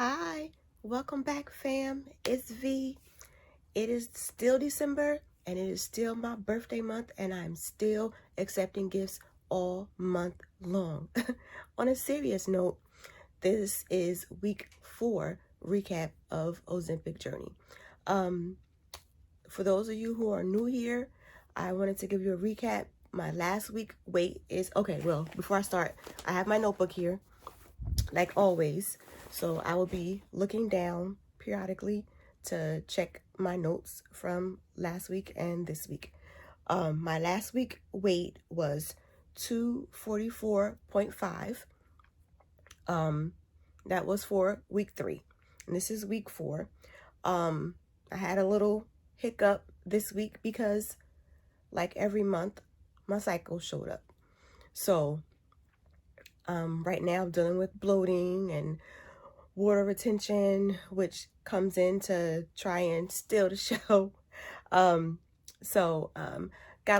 Hi, welcome back, fam. It's V. It is still December and it is still my birthday month, and I'm still accepting gifts all month long. On a serious note, this is week 4 recap of Ozempic journey. For those of you who are new here, I wanted to give you a recap. My last week weight is okay. Well, before I start, I have my notebook here, like always. So I will be looking down periodically to check my notes from last week and this week. My last week weight was 244.5. That was for week 3. And this is week 4. I had a little hiccup this week because, like every month, my cycle showed up. So right now I'm dealing with bloating and water retention, which comes in to try and steal the show. Got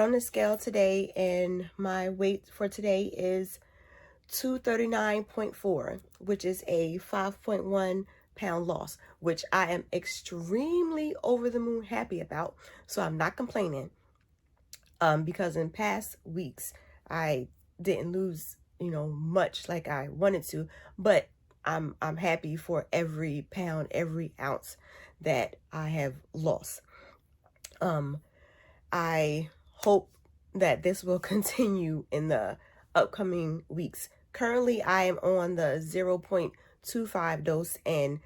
on the scale today, and my weight for today is 239.4, which is a 5.1 pound loss, which I am extremely over the moon happy about. So I'm not complaining, because in past weeks I didn't lose, much like I wanted to, but I'm happy for every pound, every ounce that I have lost. I hope that this will continue in the upcoming weeks. Currently, I am on the 0.25 dose, and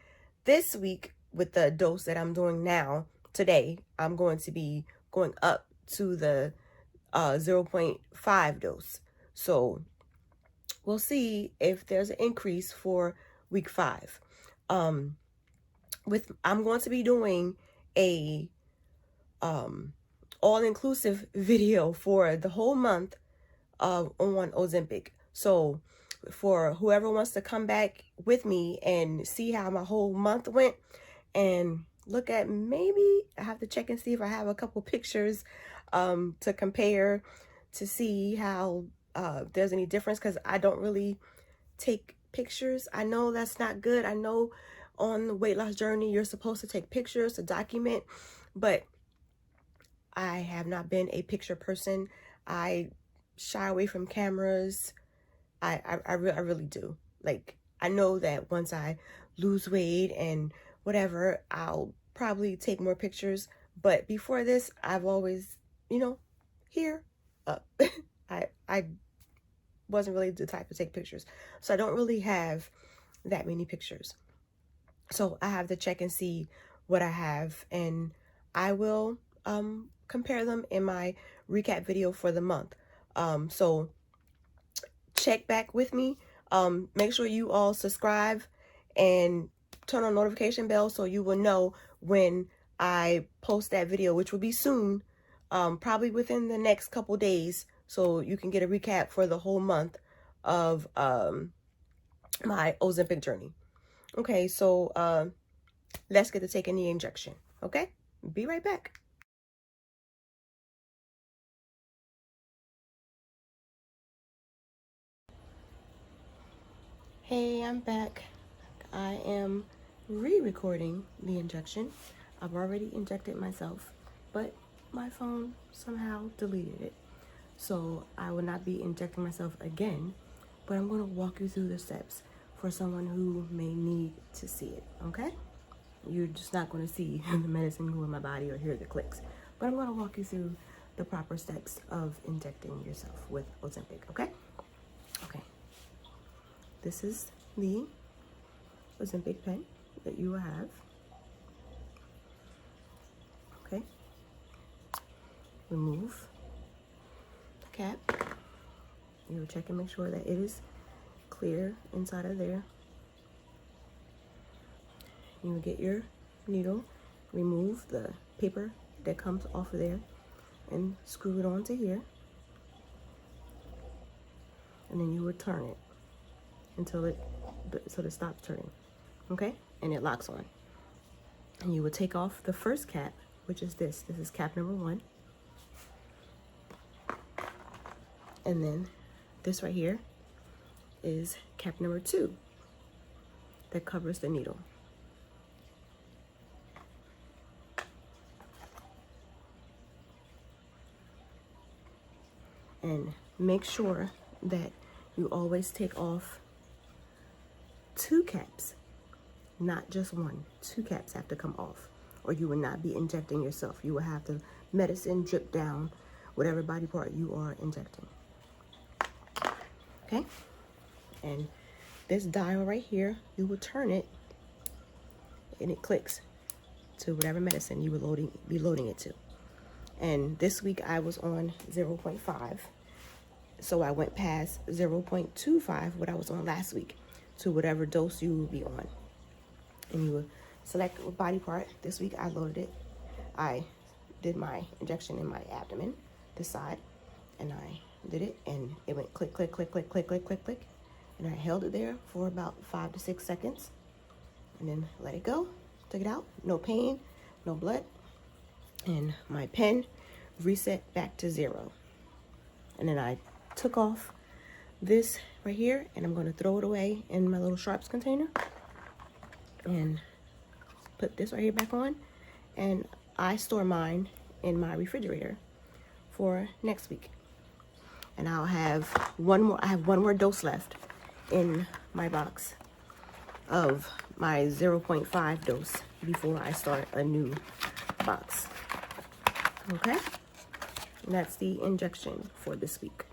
this week, with the dose that I'm doing now, today, I'm going to be going up to the 0.5 dose. So we'll see if there's an increase for week 5. I'm going to be doing a all-inclusive video for the whole month on Ozempic. So for whoever wants to come back with me and see how my whole month went, and look at, maybe I have to check and see if I have a couple pictures to compare to see how there's any difference, because I don't really take pictures. I know that's not good. I know on the weight loss journey you're supposed to take pictures to document, but I have not been a picture person. I shy away from cameras. I really do. Like, I know that once I lose weight and whatever, I'll probably take more pictures. But before this, I've always, here, up. I wasn't really the type to take pictures. So I don't really have that many pictures. So I have to check and see what I have, and I will compare them in my recap video for the month. So check back with me. Make sure you all subscribe and turn on notification bell so you will know when I post that video, which will be soon, probably within the next couple days, so you can get a recap for the whole month of my Ozempic journey. Okay, so let's get to taking the injection. Okay, be right back. Hey, I'm back. I am re-recording the injection. I've already injected myself, but my phone somehow deleted it. So I will not be injecting myself again, but I'm going to walk you through the steps for someone who may need to see it, okay? You're just not going to see the medicine go in my body or hear the clicks, but I'm going to walk you through the proper steps of injecting yourself with Ozempic, okay? Okay. This is the Ozempic pen that you will have. Okay. Remove the cap. You will check and make sure that it is clear inside of there. You will get your needle, remove the paper that comes off of there, and screw it onto here. And then you would turn it until it stops turning. Okay? And it locks on. And you would take off the first cap, which is this. This is cap number 1. And then this right here is cap number 2. that covers the needle. And make sure that you always take off 2 caps, not just 1. 2 caps have to come off, or you will not be injecting yourself. You will have the medicine drip down whatever body part you are injecting. Okay? And this dial right here, you will turn it and it clicks to whatever medicine you will be loading it to. And this week I was on 0.5. So I went past 0.25, what I was on last week, to whatever dose you will be on. And you will select a body part. This week I loaded it. I did my injection in my abdomen, this side, and I did it, and it went click, click, click, click, click, click, click, click. And I held it there for about 5 to 6 seconds, and then let it go. Took it out, no pain, no blood. And my pen reset back to 0. And then I took off this right here, and I'm going to throw it away in my little sharps container and put this right here back on. And I store mine in my refrigerator for next week. And I'll have one more dose left in my box of my 0.5 dose before I start a new box. Okay? And that's the injection for this week.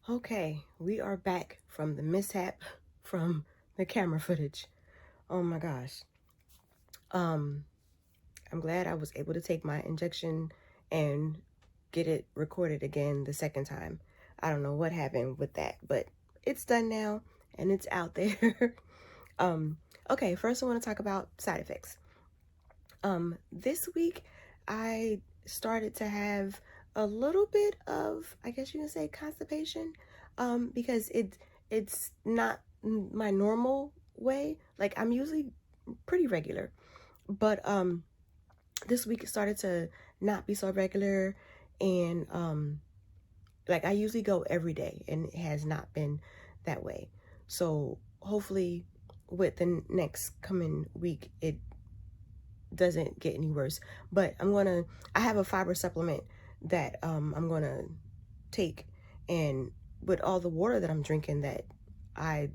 Okay, we are back from the mishap from the camera footage. Oh my gosh. I'm glad I was able to take my injection and get it recorded again the second time. I don't know what happened with that, but it's done now and it's out there. Okay, first I want to talk about side effects. This week I started to have a little bit of, I guess you can say, constipation, because it's not my normal way. Like, I'm usually pretty regular, but this week it started to not be so regular, and like, I usually go every day, and it has not been that way. So hopefully with the next coming week it doesn't get any worse. But I have a fiber supplement that I'm gonna take, and with all the water that I'm drinking, that I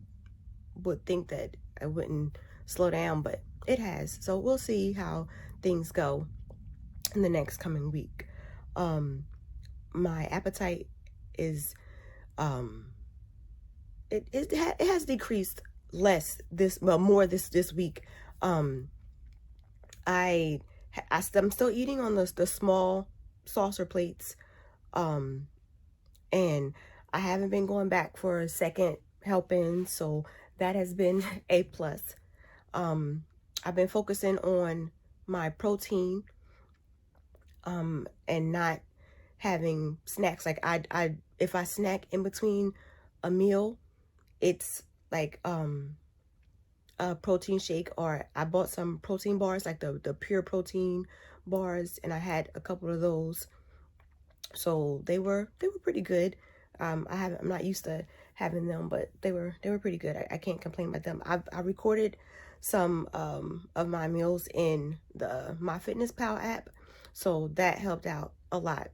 would think that I wouldn't slow down, but it has. So we'll see how things go in the next coming week. My appetite is it has decreased more this week. I'm still eating on the small saucer plates, and I haven't been going back for a second helping, so that has been a plus. I've been focusing on my protein, and not having snacks. Like, if I snack in between a meal, it's like a protein shake, or I bought some protein bars, like the pure protein bars, and I had a couple of those. So they were pretty good. I'm not used to having them, but they were pretty good. I can't complain about them. I recorded some of my meals in the MyFitnessPal app, so that helped out a lot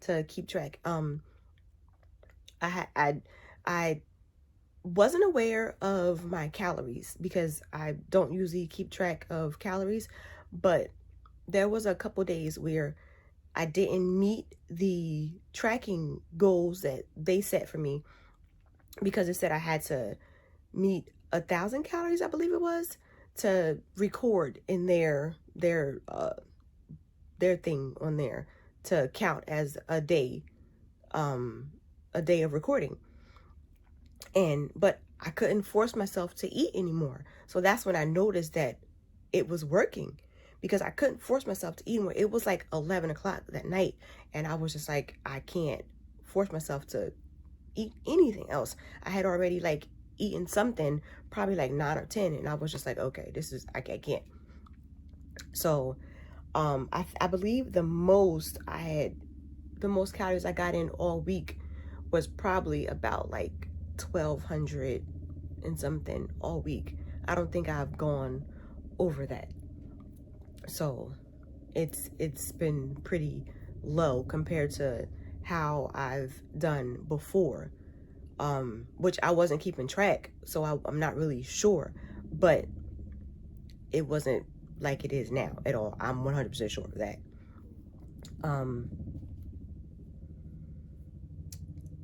to keep track. I wasn't aware of my calories because I don't usually keep track of calories, but there was a couple days where I didn't meet the tracking goals that they set for me, because it said I had to meet 1,000 calories, I believe it was, to record in their thing on there to count as a day of recording. But I couldn't force myself to eat anymore. So that's when I noticed that it was working, because I couldn't force myself to eat anymore. It was like 11 o'clock that night, and I was just like, I can't force myself to eat anything else. I had already like eaten something, probably like 9 or 10, and I was just like, okay, I can't. So I believe the most calories I got in all week was probably about like 1,200 and something all week. I don't think I've gone over that. So it's been pretty low compared to how I've done before, which I wasn't keeping track, so I'm not really sure, but it wasn't like it is now at all. I'm 100% sure of that.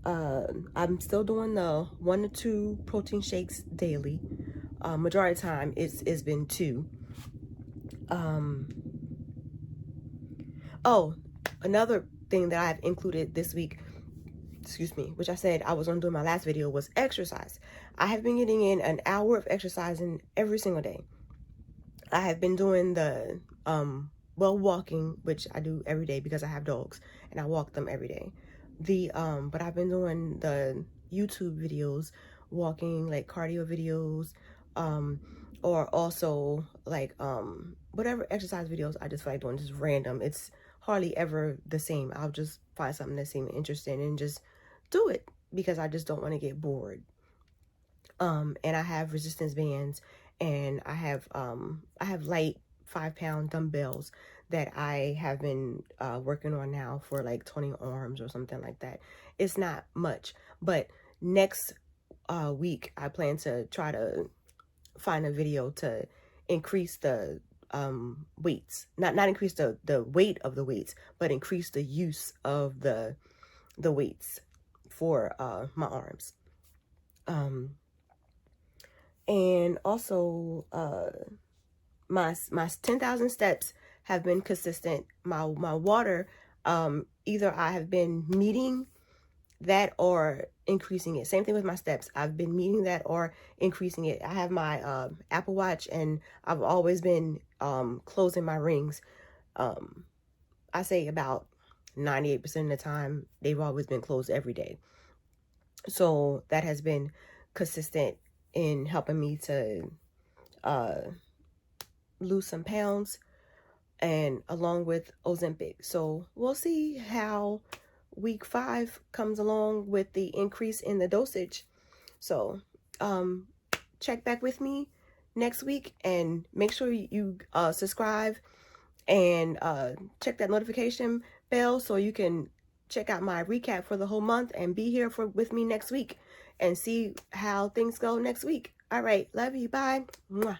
I'm still doing the 1 to 2 protein shakes daily. Majority of the time it's been 2. Oh, another thing that I've included this week, excuse me, which I said I was going to do in my last video, was exercise. I have been getting in an hour of exercising every single day. I have been doing the walking, which I do every day because I have dogs and I walk them every day. But I've been doing the YouTube videos, walking, like cardio videos, or also like whatever exercise videos I just feel like doing, just random. It's hardly ever the same. I'll just find something that seems interesting and just do it because I just don't want to get bored. And I have resistance bands, and I have light 5-pound dumbbells that I have been working on now for like 20 arms or something like that. It's not much, but next week I plan to try to find a video to increase the weights, not increase the weight of the weights, but increase the use of the weights for my arms. And also my 10,000 steps have been consistent. My water, either I have been meeting that or increasing it. Same thing with my steps. I've been meeting that or increasing it. I have my Apple Watch, and I've always been closing my rings. I say about 98% of the time, they've always been closed every day. So that has been consistent in helping me to lose some pounds, and along with Ozempic. So we'll see how week 5 comes along with the increase in the dosage. So check back with me next week, and make sure you subscribe and check that notification bell so you can check out my recap for the whole month and be here with me next week and see how things go next week. All right, love you, bye. Mwah.